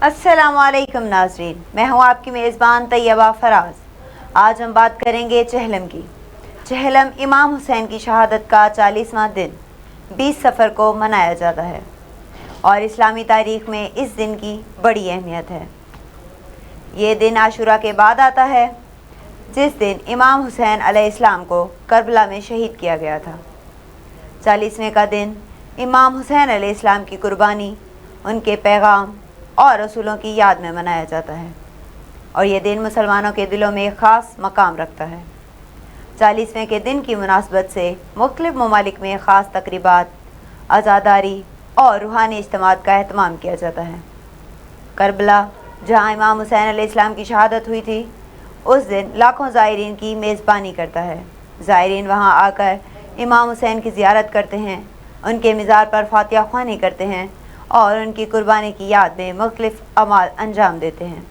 अस्सलाम वालेकुम नाज़रीन, मैं हूँ आपकी मेज़बान तैयबा फराज। आज हम बात करेंगे चहलम की। चहलम इमाम हुसैन की शहादत का 40वां दिन 20 सफ़र को मनाया जाता है और इस्लामी तारीख़ में इस दिन की बड़ी अहमियत है। ये दिन आशूरा के बाद आता है, जिस दिन इमाम हुसैन अलैहिस्सलाम को करबला में शहीद किया गया था। 40वें का दिन इमाम हुसैन अलैहिस्सलाम की कुर्बानी, उनके पैगाम और रसूलों की याद में मनाया जाता है और ये दिन मुसलमानों के दिलों में एक ख़ास मकाम रखता है। 40वें के दिन की मुनासबत से मुख्तलिफ़ ममालिक में ख़ास तकरीबात, अज़ादारी और रूहानी इज्तिमात का एहतमाम किया जाता है। करबला, जहाँ इमाम हुसैन अलैहिस्सलाम की शहादत हुई थी, उस दिन लाखों ज़ायरीन की मेज़बानी करता है। ज़ायरीन वहाँ आकर इमाम हुसैन की ज़ियारत करते हैं, उनके मज़ार पर फातिहा ख़्वानी करते हैं और उनकी कुर्बानी की याद में मुख्तलिफ़ अमाल अंजाम देते हैं।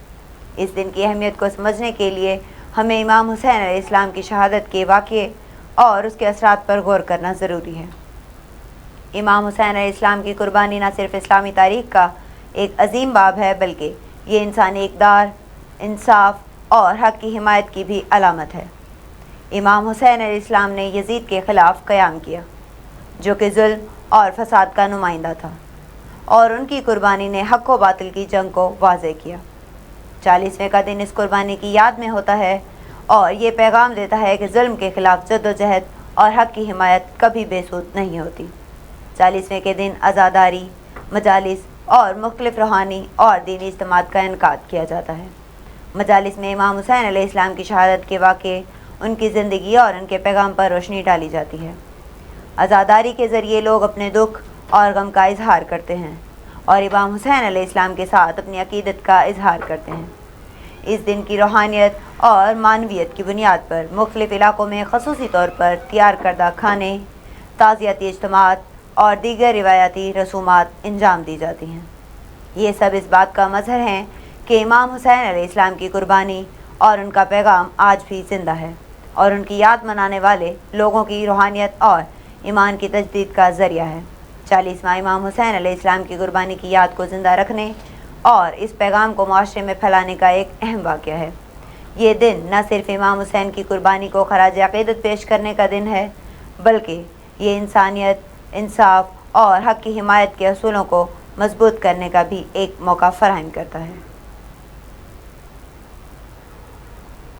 इस दिन की अहमियत को समझने के लिए हमें इमाम हुसैन अलैहिस्सलाम की शहादत के वाक़ये और उसके असरात पर गौर करना ज़रूरी है। इमाम हुसैन अलैहिस्सलाम की कुर्बानी न सिर्फ़ इस्लामी तारीख़ का एक अजीम बाब है, बल्कि ये इंसानी इक़दार, इंसाफ और हक़ की हिमायत की भी अलामत है। इमाम हुसैन अलैहिस्सलाम ने यज़ीद के ख़िलाफ़ क़याम किया, जो कि ज़ुल्म और फ़साद का नुमाइंदा था, और उनकी कुर्बानी ने हक़ व बातिल की जंग को वाज़ेह किया। 40वें का दिन इस कुर्बानी की याद में होता है और ये पैगाम देता है कि ज़ुल्म के ख़िलाफ़ जद्दोजहद और हक़ की हिमायत कभी बेसुध नहीं होती। 40वें के दिन अज़ादारी, मजालिस और मुख्तलिफ़ रूहानी और दीनी इज्तिमात का इनकाद किया जाता है। मजालिस में इमाम हुसैन अलैहिस्सलाम की शहादत के वाक़ये, उनकी ज़िंदगी और उनके पैगाम पर रोशनी डाली जाती है। अज़ादारी के ज़रिए लोग अपने दुख और गम का इजहार करते हैं और इमाम हुसैन अलैहिस्सलाम के साथ अपनी अक़ीदत का इजहार करते हैं। इस दिन की रूहानियत और मानवियत की बुनियाद पर मुख्तलिफ़ इलाक़ों में ख़ुसूसी तौर पर तैयार करदा खाने, ताज़ियती इज्तिमात और दीगर रिवायती रसूमात अंजाम दी जाती हैं। ये सब इस बात का मज़हर हैं कि इमाम हुसैन अलैहिस्सलाम की कुर्बानी और उनका पैगाम आज भी ज़िंदा है और उनकी याद मनाने वाले लोगों की रूहानियत और ईमान की तजदीद का ज़रिया है। 40वां इमाम हुसैन अलैहिस्सलाम की कुर्बानी की याद को ज़िंदा रखने और इस पैगाम को माशरे में फैलाने का एक अहम वाक़या है। ये दिन न सिर्फ़ इमाम हुसैन की कुर्बानी को खराज अक़ीदत पेश करने का दिन है, बल्कि ये इंसानियत, इंसाफ और हक़ की हिमायत के असूलों को मजबूत करने का भी एक मौका फ़राहम करता है।